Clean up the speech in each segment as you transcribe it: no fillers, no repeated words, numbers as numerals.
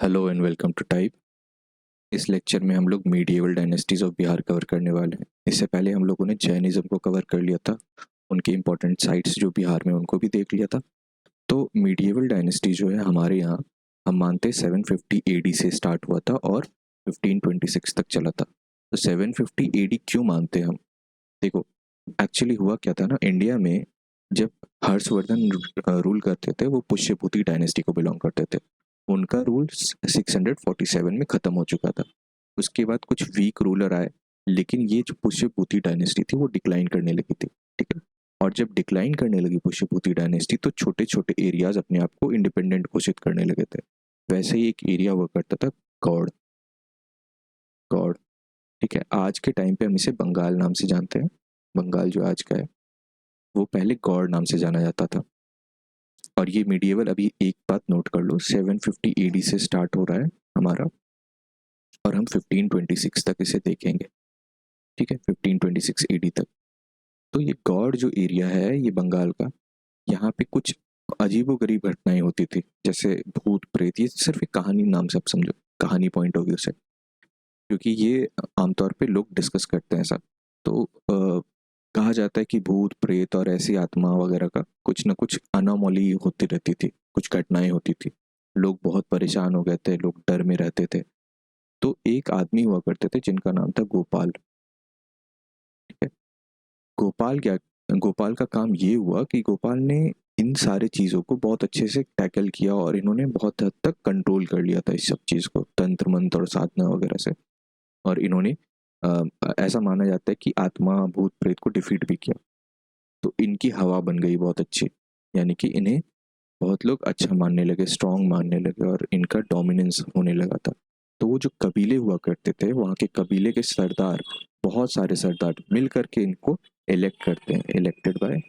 Hello and welcome to type. इस lecture में हम लोग medieval dynasties of Bihar cover करने वाले हैं। इससे पहले हम लोगों ने जैनिज्म को कवर कर लिया था, उनके इम्पोर्टेंट साइट्स जो बिहार में उनको भी देख लिया था। तो मीडिएवल डायनेस्टी जो है हमारे यहाँ हम मानते हैं 750 एडी से स्टार्ट हुआ था और 1526 तक चला था। तो 750 एडी क्यों मानते हैं हम? देखो, एक्चुअली हुआ क्या था ना, इंडिया में जब हर्षवर्धन रूल करते थे वो पुष्यभूति डायनेस्टी को बिलोंग करते थे। उनका रूल 647 में ख़त्म हो चुका था। उसके बाद कुछ वीक रूलर आए, लेकिन ये जो पुष्यभूति डायनेस्टी थी वो डिक्लाइन करने लगी थी। ठीक है, और जब डिक्लाइन करने लगी पुष्यभूति डायनेस्टी तो छोटे छोटे एरियाज अपने आप को इंडिपेंडेंट घोषित करने लगे थे। वैसे ही एक एरिया हुआ करता था गौड़। गौड़, ठीक है, आज के टाइम पे हम इसे बंगाल नाम से जानते हैं। बंगाल जो आज का है वो पहले गौड़ नाम से जाना जाता था। और ये मीडिएवल, अभी एक बात नोट कर लो, 750 एडी से स्टार्ट हो रहा है हमारा और हम 1526 तक इसे देखेंगे। ठीक है, 1526 एडी तक। तो ये गौड़ जो एरिया है ये बंगाल का, यहाँ पे कुछ अजीबोगरीब घटनाएं होती थी, जैसे भूत प्रेत। ये सिर्फ एक कहानी नाम से आप समझो, कहानी पॉइंट ऑफ व्यू से, क्योंकि ये आमतौर पे लोग डिस्कस करते हैं सब। तो कहा जाता है कि भूत प्रेत और ऐसी आत्मा वगैरह का कुछ ना कुछ अनोमली होती रहती थी, कुछ घटनाएं होती थी। लोग बहुत परेशान हो गए थे, लोग डर में रहते थे। तो एक आदमी हुआ करते थे जिनका नाम था गोपाल। ठीक है, गोपाल क्या, गोपाल का काम ये हुआ कि गोपाल ने इन सारे चीज़ों को बहुत अच्छे से टैकल किया और इन्होंने बहुत हद तक कंट्रोल कर लिया था इस सब चीज़ को, तंत्र मंत्र और साधना वगैरह से। और इन्होंने ऐसा माना जाता है कि आत्मा भूत प्रेत को डिफीट भी किया। तो इनकी हवा बन गई बहुत अच्छी, यानी कि इन्हें बहुत लोग अच्छा मानने लगे, स्ट्रांग मानने लगे और इनका डोमिनेंस होने लगा था। तो वो जो कबीले हुआ करते थे, वहाँ के कबीले के सरदार, बहुत सारे सरदार मिल करके इनको इलेक्ट करते हैं, elected by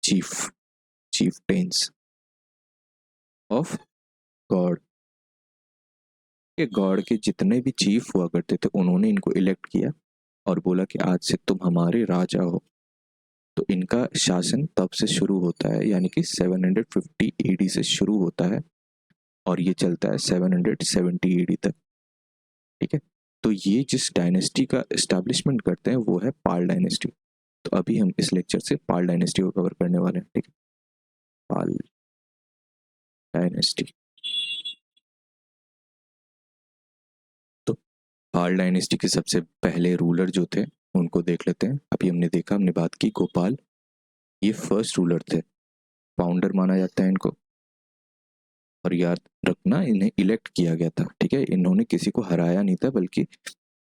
chief, chieftains of God. ये गॉड के जितने भी चीफ हुआ करते थे उन्होंने इनको इलेक्ट किया और बोला कि आज से तुम हमारे राजा हो। तो इनका शासन तब से शुरू होता है, यानी कि 750 एडी से शुरू होता है और ये चलता है 770 एडी तक। ठीक है, तो ये जिस डायनेस्टी का एस्टैब्लिशमेंट करते हैं वो है पाल डायनेस्टी। तो अभी हम इस लेक्चर से पाल डायनेस्टी को कवर करने वाले हैं। ठीक है, पाल डायनेस्टी। तो पाल डायनेस्टी के सबसे पहले रूलर जो थे उनको देख लेते हैं। अभी हमने देखा, हमने बात की गोपाल, ये फर्स्ट रूलर थे, फाउंडर माना जाता है इनको। और याद रखना, इन्हें इलेक्ट किया गया था। ठीक है, इन्होंने किसी को हराया नहीं था, बल्कि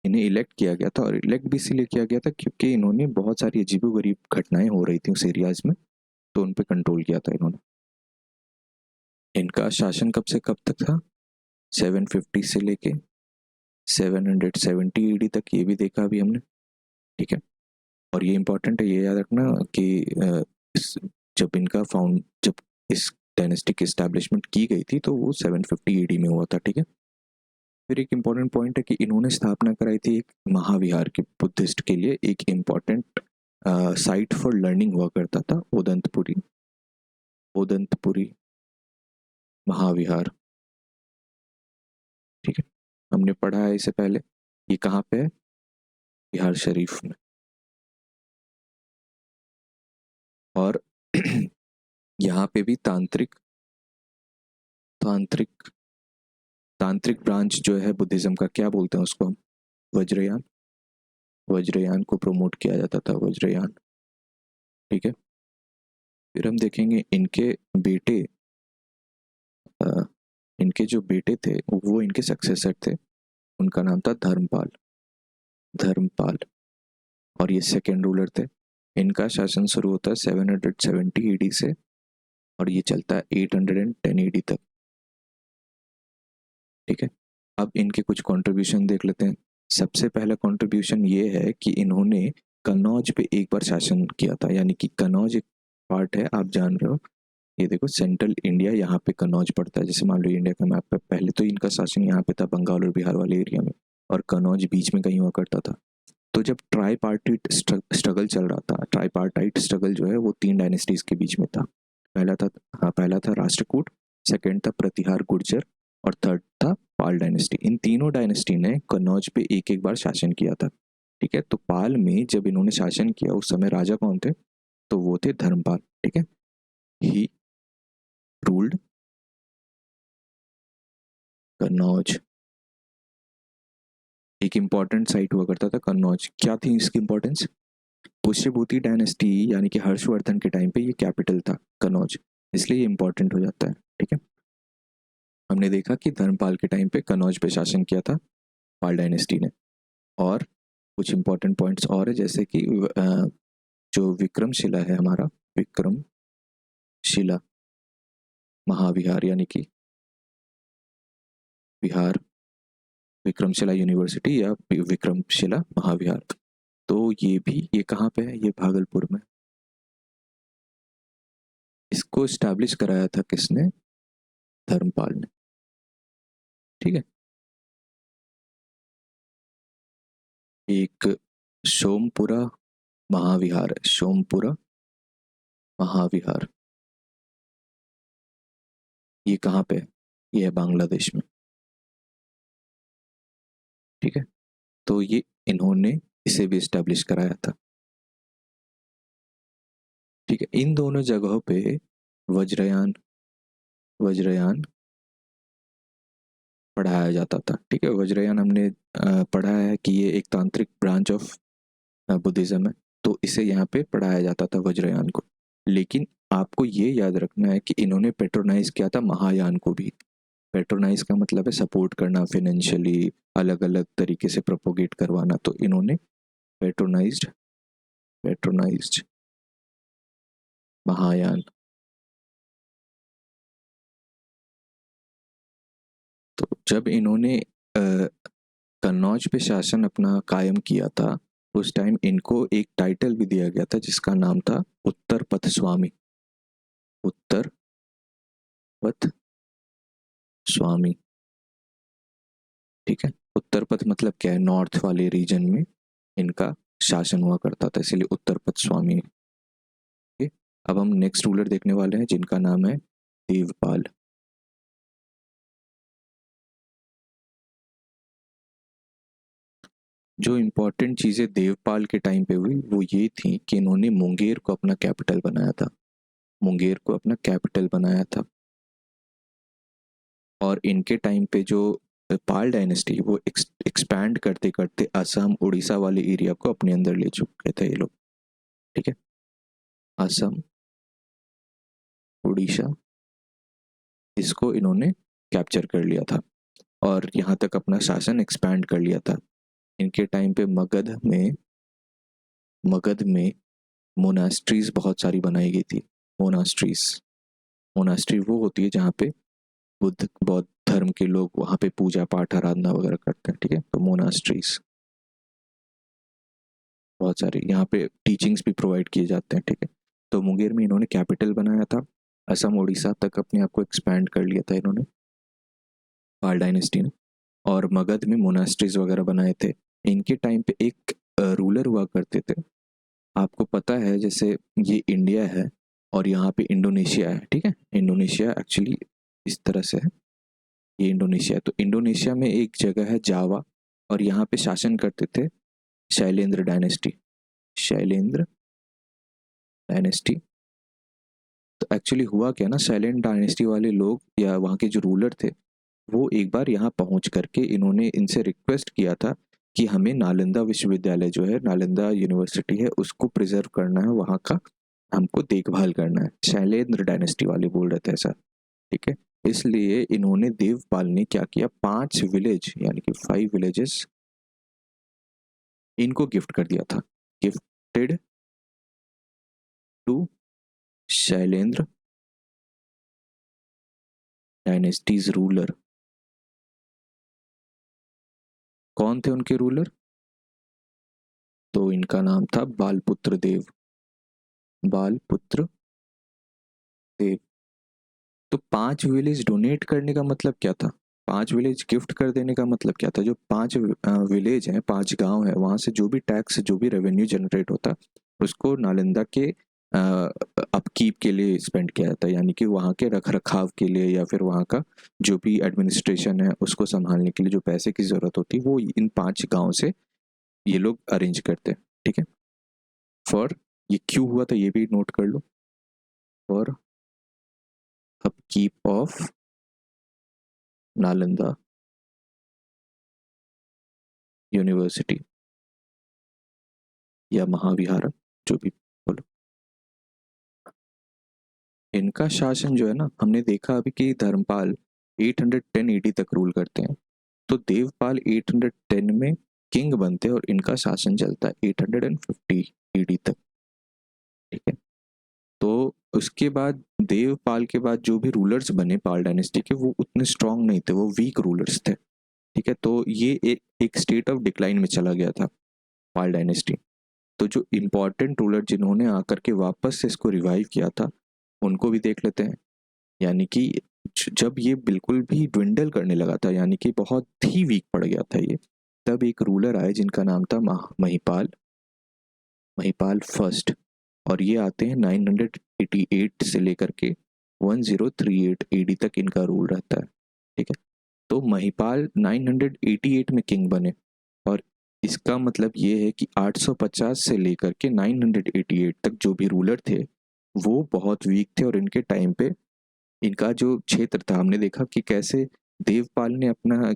इन्हें इलेक्ट किया गया था। और इलेक्ट भी इसीलिए किया गया था क्योंकि इन्होंने बहुत सारी अजीबोगरीब घटनाएं हो रही थी उस एरियाज में, तो उन पे कंट्रोल किया था इन्होंने। इनका शासन कब से कब तक था? 750 से लेके 770 ईडी तक, ये भी देखा अभी हमने। ठीक है, और ये इंपॉर्टेंट है, ये याद रखना कि जब इनका फाउंड, जब इस डायनेस्टी की एस्टैब्लिशमेंट की गई थी तो वो 750 ईडी में हुआ था। ठीक है, फिर एक इम्पॉर्टेंट पॉइंट है कि इन्होंने स्थापना कराई थी एक महाविहार की, बुद्धिस्ट के लिए एक इम्पॉर्टेंट साइट फॉर लर्निंग हुआ करता था, ओदंतपुरी, ओदंतपुरी महाविहार। ठीक है, हमने पढ़ा है इसे पहले। ये कहाँ पे है? बिहार शरीफ में। और यहाँ पे भी तांत्रिक तांत्रिक तांत्रिक ब्रांच जो है बुद्धिज्म का, क्या बोलते हैं उसको हम? वज्रयान। वज्रयान को प्रमोट किया जाता था, वज्रयान। ठीक है, फिर हम देखेंगे इनके बेटे, इनके जो बेटे थे वो इनके सक्सेसर थे। उनका नाम था धर्मपाल, धर्मपाल। और ये सेकेंड रूलर थे। इनका शासन शुरू होता है 770 एडी से और ये चलता है 810 एडी तक। ठीक है, अब इनके कुछ कंट्रीब्यूशन देख लेते हैं। सबसे पहला कंट्रीब्यूशन ये है कि इन्होंने कन्नौज पे एक बार शासन किया था, यानी कि कन्नौज एक पार्ट है, आप जान रहे हो। ये देखो, सेंट्रल इंडिया, यहाँ पे कन्नौज पड़ता है। जैसे मान लो इंडिया का मैप पे पहले तो इनका शासन यहाँ पे था, बंगाल और बिहार वाले एरिया में, और कन्नौज बीच में कहीं हुआ करता था। तो जब ट्राई पार्टी स्ट्रगल चल रहा था, ट्राई पार्टाइट स्ट्रगल जो है वो तीन डायनेस्टीज के बीच में था। पहला था, हाँ, पहला था राष्ट्रकूट, सेकंड था प्रतिहार गुर्जर और थर्ड था पाल डायनेस्टी। इन तीनों डायनेस्टी ने कन्नौज पे एक एक बार शासन किया था। ठीक है, तो पाल में जब इन्होंने शासन किया उस समय राजा कौन थे, तो वो थे धर्मपाल। ठीक है, ही रूल्ड कन्नौज। एक इंपॉर्टेंट साइट हुआ करता था कन्नौज, क्या थी इसकी इंपॉर्टेंस, पुष्यभूति डायनेस्टी यानी कि हर्षवर्धन के टाइम पे ये कैपिटल था कन्नौज, इसलिए ये इंपॉर्टेंट हो जाता है। ठीक है, हमने देखा कि धर्मपाल के टाइम पे कन्नौज पे शासन किया था पाल डायनेस्टी ने। और कुछ इंपॉर्टेंट पॉइंट्स और है, जैसे कि जो विक्रमशिला है हमारा, विक्रमशिला महाविहार यानी कि बिहार विक्रमशिला यूनिवर्सिटी या विक्रमशिला महाविहार, तो ये कहाँ पे है, ये भागलपुर में। इसको स्टैब्लिश कराया था किसने, धर्मपाल ने। ठीक है, एक सोमपुरा महाविहार है, सोमपुरा महाविहार, ये कहाँ पे है, ये है बांग्लादेश में। ठीक है, तो ये इन्होंने इसे भी स्टैब्लिश कराया था। ठीक है, इन दोनों जगहों पे वज्रयान वज्रयान पढ़ाया जाता था। ठीक है, वज्रयान हमने पढ़ा है कि ये एक तांत्रिक ब्रांच ऑफ बुद्धिज्म है, तो इसे यहाँ पे पढ़ाया जाता था वज्रयान को। लेकिन आपको ये याद रखना है कि इन्होंने पेट्रोनाइज किया था महायान को भी। पेट्रोनाइज का मतलब है सपोर्ट करना फाइनेंशियली, अलग अलग तरीके से प्रोपोगेट करवाना, तो इन्होंने पेट्रोनाइज्ड महायान। तो जब इन्होंने कन्नौज पे शासन अपना कायम किया था, उस टाइम इनको एक टाइटल भी दिया गया था जिसका नाम था उत्तर पथ स्वामी। उत्तर पथ स्वामी। ठीक है, उत्तर पथ मतलब क्या है, नॉर्थ वाले रीजन में इनका शासन हुआ करता था, इसलिए उत्तर पथ स्वामी। ठीक है, अब हम नेक्स्ट रूलर देखने वाले हैं जिनका नाम है देवपाल। जो इम्पोर्टेंट चीज़ें देवपाल के टाइम पे हुई वो ये थी कि इन्होंने मुंगेर को अपना कैपिटल बनाया था। मुंगेर को अपना कैपिटल बनाया था। और इनके टाइम पे जो पाल डायनेस्टी वो एक्सपैंड करते करते असम उड़ीसा वाले एरिया को अपने अंदर ले चुके थे ये लोग। ठीक है, असम उड़ीसा इसको इन्होंने कैप्चर कर लिया था और यहाँ तक अपना शासन एक्सपैंड कर लिया था। इनके टाइम पे मगध में मोनास्ट्रीज बहुत सारी बनाई गई थी। मोनास्ट्री वो होती है जहाँ पे बुद्ध बौद्ध धर्म के लोग वहाँ पे पूजा पाठ आराधना वगैरह करते हैं। ठीक है, तो मोनास्ट्रीज बहुत सारे यहाँ पे टीचिंग्स भी प्रोवाइड किए जाते हैं। ठीक है, तो मुंगेर में इन्होंने कैपिटल बनाया था। असम उड़ीसा तक अपने आप को एक्सपैंड कर लिया था इन्होंने, पाल डायनेस्टी ने। और मगध में मोनास्ट्रीज वगैरह बनाए थे। इनके टाइम पे एक रूलर हुआ करते थे, आपको पता है, जैसे ये इंडिया है और यहाँ पे इंडोनेशिया है। ठीक है, इंडोनेशिया एक्चुअली इस तरह से है, ये इंडोनेशिया है। तो इंडोनेशिया में एक जगह है जावा और यहाँ पे शासन करते थे शैलेंद्र डायनेस्टी। शैलेंद्र डायनेस्टी। तो एक्चुअली हुआ क्या ना, शैलेंद्र डायनेस्टी वाले लोग या वहाँ के जो रूलर थे वो एक बार यहाँ पहुँच करके इन्होंने इनसे रिक्वेस्ट किया था कि हमें नालंदा विश्वविद्यालय जो है, नालंदा यूनिवर्सिटी है, उसको प्रिजर्व करना है, वहाँ का हमको देखभाल करना है। शैलेंद्र डायनेस्टी वाले बोल रहे थे ऐसा। ठीक है, इसलिए इन्होंने देवपाल ने क्या किया, 5 विलेज यानी कि 5 विलेजेस इनको गिफ्ट कर दिया था। Gifted to Shailendra dynasties ruler. कौन थे उनके रूलर, तो इनका नाम था बालपुत्र देव। बालपुत्र देव। तो 5 विलेज डोनेट करने का मतलब क्या था, 5 विलेज गिफ्ट कर देने का मतलब क्या था, जो 5 विलेज हैं, 5 गांव है, वहां से जो भी टैक्स जो भी रेवेन्यू जनरेट होता उसको नालंदा के अपकीप के लिए स्पेंड किया जाता है, यानी कि वहाँ के रख रखाव के लिए या फिर वहाँ का जो भी एडमिनिस्ट्रेशन है उसको संभालने के लिए जो पैसे की ज़रूरत होती है वो इन 5 गाँव से ये लोग अरेंज करते हैं, ठीक है। फॉर, ये क्यों हुआ था ये भी नोट कर लो, for upkeep of Nalanda university या महाविहार, जो भी बोलो। इनका शासन जो है ना, हमने देखा अभी कि धर्मपाल 810 एडी तक रूल करते हैं, तो देवपाल 810 में किंग बनते हैं और इनका शासन चलता है 850 एडी तक, ठीक है। तो उसके बाद देवपाल के बाद जो भी रूलर्स बने पाल डायनेस्टी के वो उतने स्ट्रांग नहीं थे, वो वीक रूलर्स थे, ठीक है। तो ये एक स्टेट ऑफ डिक्लाइन में चला गया था पाल डायनेस्टी। तो जो इम्पोर्टेंट रूलर जिन्होंने आकर के वापस से इसको रिवाइव किया था उनको भी देख लेते हैं। यानी कि जब ये बिल्कुल भी ड्विंडल करने लगा था, यानी कि बहुत ही वीक पड़ गया था ये, तब एक रूलर आए जिनका नाम था महिपाल, महिपाल फर्स्ट। और ये आते हैं 988 से लेकर के 1038 एडी तक इनका रूल रहता है, ठीक है। तो महिपाल 988 में किंग बने, और इसका मतलब ये है कि 850 से लेकर के 988 तक जो भी रूलर थे वो बहुत वीक थे, और इनके टाइम पे इनका जो क्षेत्र था, हमने देखा कि कैसे देवपाल ने अपना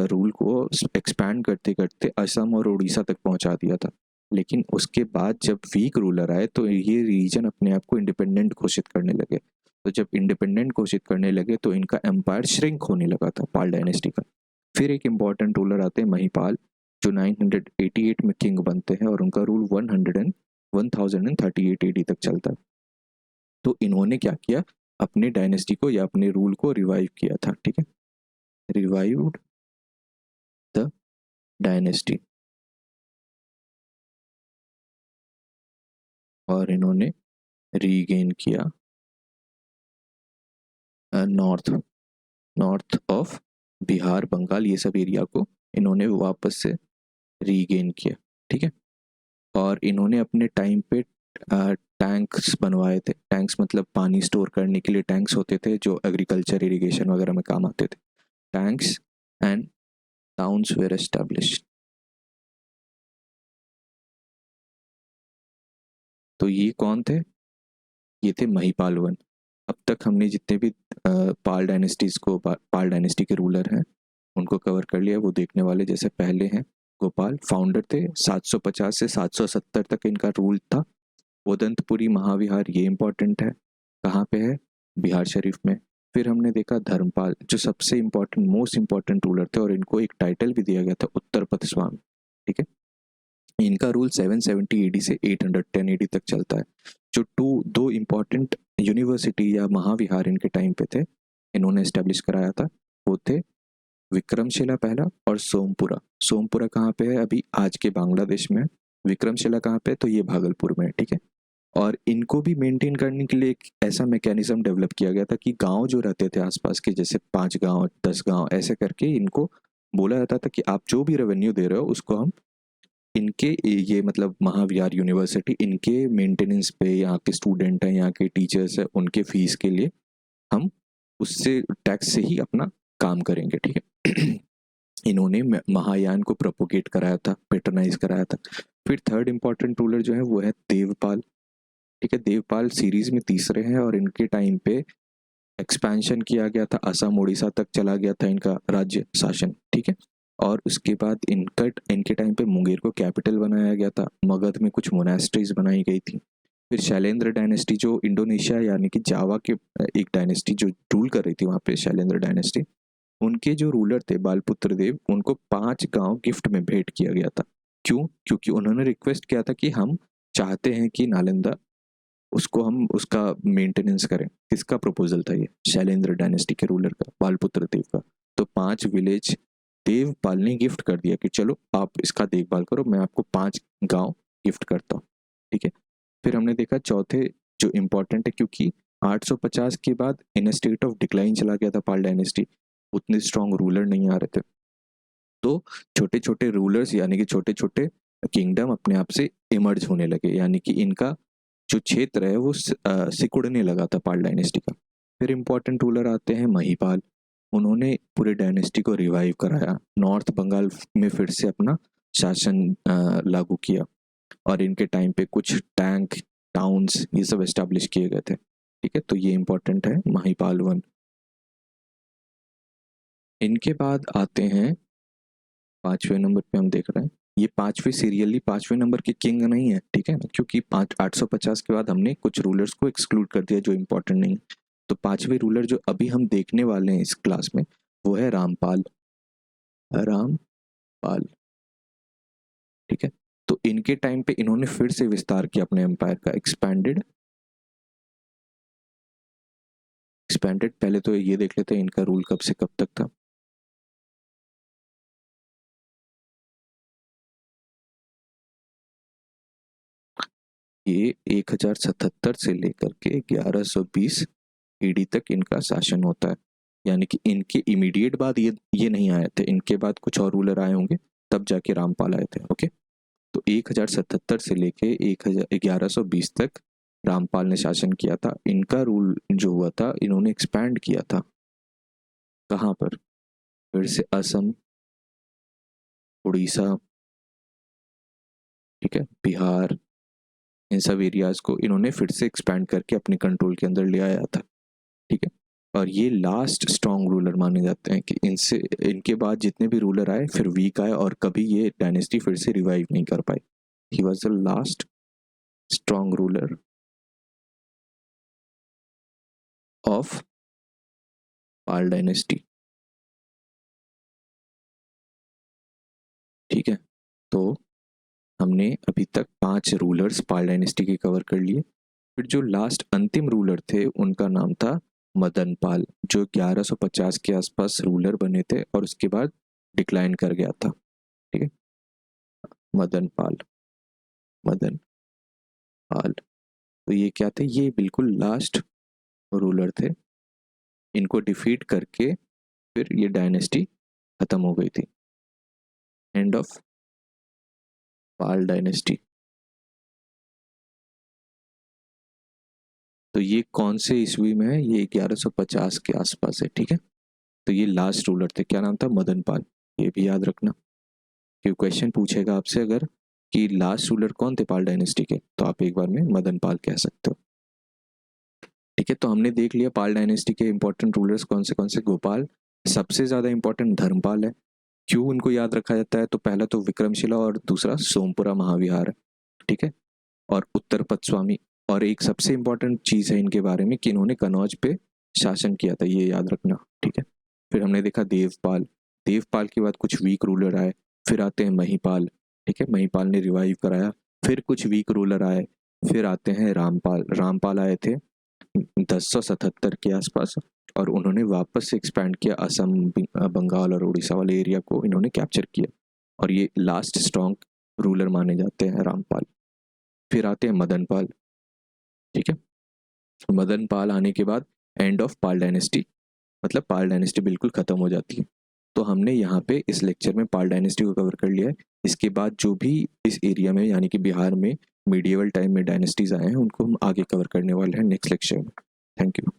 रूल को एक्सपैंड करते करते असम और उड़ीसा तक पहुंचा दिया था। लेकिन उसके बाद जब वीक रूलर आए तो ये रीजन अपने आप को इंडिपेंडेंट घोषित करने लगे। तो जब इंडिपेंडेंट घोषित करने लगे तो इनका एम्पायर श्रिंक होने लगा था पाल डायनेस्टी का। फिर एक इम्पॉर्टेंट रूलर आते हैं महिपाल, जो 988 में किंग बनते हैं और उनका रूल 1038 एडी तक चलता है। तो इन्होंने क्या किया, अपने डायनेस्टी को या अपने रूल को रिवाइव किया था, ठीक है। रिवाइव्ड द डायनेस्टी, और इन्होंने रीगेन किया north north of Bihar Bengal, ये सब एरिया को इन्होंने वापस से रीगेन किया, ठीक है। और इन्होंने अपने टाइम पे टैंक्स बनवाए थे। टैंक्स मतलब पानी स्टोर करने के लिए टैंक्स होते थे जो एग्रीकल्चर इरिगेशन वगैरह में काम आते थे। Tanks and towns were established. तो ये कौन थे, ये थे महिपाल वन। अब तक हमने जितने भी पाल डायनेस्टीज को पाल डायनेस्टी के रूलर हैं उनको कवर कर लिया। वो देखने वाले जैसे पहले हैं गोपाल, फाउंडर थे, 750 से 770 तक इनका रूल था। उदंतपुरी महाविहार, ये इम्पोर्टेंट है, कहाँ पे है, बिहार शरीफ में। फिर हमने देखा धर्मपाल, जो सबसे इम्पोर्टेंट मोस्ट इम्पोर्टेंट रूलर थे, और इनको एक टाइटल भी दिया गया था उत्तर पथ स्वामी, ठीक है। इनका रूल 770 एडी से 810 एडी तक चलता है। जो दो इम्पोर्टेंट यूनिवर्सिटी या महाविहार इनके टाइम पे थे, इन्होंने एस्टेब्लिश कराया था, वो थे विक्रमशिला पहला और सोमपुरा। सोमपुरा कहाँ पे है, अभी आज के बांग्लादेश में। विक्रमशिला कहाँ पे है, तो ये भागलपुर में है, ठीक है। और इनको भी मेंटेन करने के लिए एक ऐसा मैकेनिज्म डेवलप किया गया था कि गांव जो रहते थे आसपास के, जैसे 5 गांव 10 गांव ऐसे करके, इनको बोला जाता था कि आप जो भी रेवेन्यू दे रहे हो उसको हम इनके, ये मतलब महाविहार यूनिवर्सिटी, इनके मेंटेनेंस पे, यहाँ के स्टूडेंट हैं, यहाँ के टीचर्स हैं, उनके फीस के लिए हम उससे टैक्स से ही अपना काम करेंगे, ठीक है। इन्होंने महायान को प्रोपोगेट कराया था, पेट्रोनाइज कराया था। फिर थर्ड इम्पोर्टेंट रूलर जो है वो है देवपाल, ठीक है। देवपाल सीरीज में तीसरे हैं, और इनके टाइम पे एक्सपेंशन किया गया था, असम उड़ीसा तक चला गया था इनका राज्य शासन, ठीक है। और उसके बाद इनके टाइम पे मुंगेर को कैपिटल बनाया गया था, मगध में कुछ मोनास्ट्रीज बनाई गई थी। फिर शैलेंद्र डायनेस्टी, जो इंडोनेशिया यानी कि जावा के एक डायनेस्टी जो रूल कर रही थी वहाँ पे, शैलेंद्र डायनेस्टी, उनके जो रूलर थे बालपुत्र देव, उनको 5 गांव गिफ्ट में भेंट किया गया था। क्यों, क्योंकि उन्होंने रिक्वेस्ट किया था कि हम चाहते हैं कि नालंदा उसको हम उसका मेंटेनेंस करें। किसका प्रपोजल था ये, शैलेंद्र डायनेस्टी के रूलर का, बालपुत्र देव का। तो 5 विलेज देवपाल ने गिफ्ट कर दिया कि चलो आप इसका देखभाल करो, मैं आपको 5 गांव गिफ्ट करता हूँ, ठीक है। फिर हमने देखा चौथे जो इम्पोर्टेंट है, क्योंकि 850 के बाद इन स्टेट ऑफ डिक्लाइन चला गया था पाल डायनेस्टी, उतने स्ट्रॉन्ग रूलर नहीं आ रहे थे। तो छोटे छोटे रूलर्स यानी कि छोटे छोटे किंगडम अपने आप से इमर्ज होने लगे, यानी कि इनका जो क्षेत्र है वो सिकुड़ने लगा था पाल डायनेस्टी का। फिर इम्पोर्टेंट रूलर आते हैं महिपाल। उन्होंने पूरे डायनेस्टी को रिवाइव कराया, नॉर्थ बंगाल में फिर से अपना शासन लागू किया, और इनके टाइम पे कुछ टैंक टाउन्स ये सब एस्टेब्लिश किए गए थे। ठीक है, तो ये इम्पोर्टेंट है महिपाल वन। इनके बाद आते हैं 5वें नंबर पे, हम देख रहे हैं ये 5वें सीरियली 5वें नंबर के किंग नहीं है, ठीक है ना, क्योंकि 850 के बाद हमने कुछ रूलर्स को एक्सक्लूड कर दिया जो इम्पोर्टेंट नहीं। तो 5वें रूलर जो अभी हम देखने वाले हैं इस क्लास में वो है रामपाल। रामपाल, ठीक है। तो इनके टाइम पे इन्होंने फिर से विस्तार किया अपने एम्पायर का, एक्सपैंडेड। पहले तो ये देख लेते हैं इनका रूल कब से कब तक था। ये 1077 से लेकर के 1120 ईडी तक इनका शासन होता है, यानी कि इनके इमीडिएट बाद ये नहीं आए थे, इनके बाद कुछ और रूलर आए होंगे, तब जाके रामपाल आए थे। ओके, तो 1077 से लेके 1120 तक रामपाल ने शासन किया था। इनका रूल जो हुआ था, इन्होंने एक्सपैंड किया था कहाँ पर, फिर से असम, उड़ीसा, ठीक है, बिहार, इन सब एरियाज को इन्होंने फिर से एक्सपैंड करके अपने कंट्रोल के अंदर ले आया था। ठीक है, और ये लास्ट स्ट्रॉन्ग रूलर माने जाते हैं कि इनसे इनके बाद जितने भी रूलर आए फिर वीक आए और कभी ये डायनेस्टी फिर से रिवाइव नहीं कर पाई। He was the last strong ruler of Pala dynasty. ठीक है, तो हमने अभी तक 5 रूलर्स पाल डायनेस्टी के कवर कर लिए। फिर जो लास्ट अंतिम रूलर थे उनका नाम था मदन पाल, जो 1150 के आसपास रूलर बने थे और उसके बाद डिक्लाइन कर गया था। ठीक है, मदन पाल, मदन पाल, तो ये क्या थे, ये बिल्कुल लास्ट रूलर थे। इनको डिफीट करके फिर ये डायनेस्टी खत्म हो गई थी, एंड ऑफ पाल डायनेस्टी। तो ये कौन से ईस्वी में है, ये 1150 के आसपास है। ठीक है, तो ये लास्ट रूलर थे, क्या नाम था, मदन पाल। ये भी याद रखना, क्योंकि क्वेश्चन पूछेगा आपसे अगर कि लास्ट रूलर कौन थे पाल डायनेस्टी के, तो आप एक बार में मदन पाल कह सकते हो। ठीक है, तो हमने देख लिया पाल डायनेस्टी के इंपॉर्टेंट रूलर्स कौन से। गोपाल सबसे ज्यादा इंपॉर्टेंट धर्मपाल है। क्यों उनको याद रखा जाता है, तो पहला तो विक्रमशिला और दूसरा सोमपुरा महाविहार है। ठीक है, और उत्तर पद्स्वामी, और एक सबसे इंपॉर्टेंट चीज है इनके बारे में कि इन्होंने कनौज पे शासन किया था, ये याद रखना। ठीक है, फिर हमने देखा देवपाल। देवपाल के बाद कुछ वीक रूलर आए, फिर आते हैं महिपाल। ठीक है, महिपाल ने रिवाइव कराया, फिर कुछ वीक रूलर आए, फिर आते हैं रामपाल। रामपाल आए थे 1077 के आसपास, और उन्होंने वापस से एक्सपैंड किया, असम, बंगाल और उड़ीसा वाले एरिया को इन्होंने कैप्चर किया, और ये लास्ट स्ट्रॉन्ग रूलर माने जाते हैं रामपाल। फिर आते हैं मदन पाल। ठीक है, मदन पाल आने के बाद एंड ऑफ पाल डायनेस्टी, मतलब पाल डायनेस्टी बिल्कुल खत्म हो जाती है। तो हमने यहाँ पे इस लेक्चर में पाल डायनेस्टी को कवर कर लिया है। इसके बाद जो भी इस एरिया में यानी कि बिहार में मीडिएवल टाइम में डायनेस्टीज आए हैं उनको हम आगे कवर करने वाले हैं नेक्स्ट लेक्चर में। Thank you.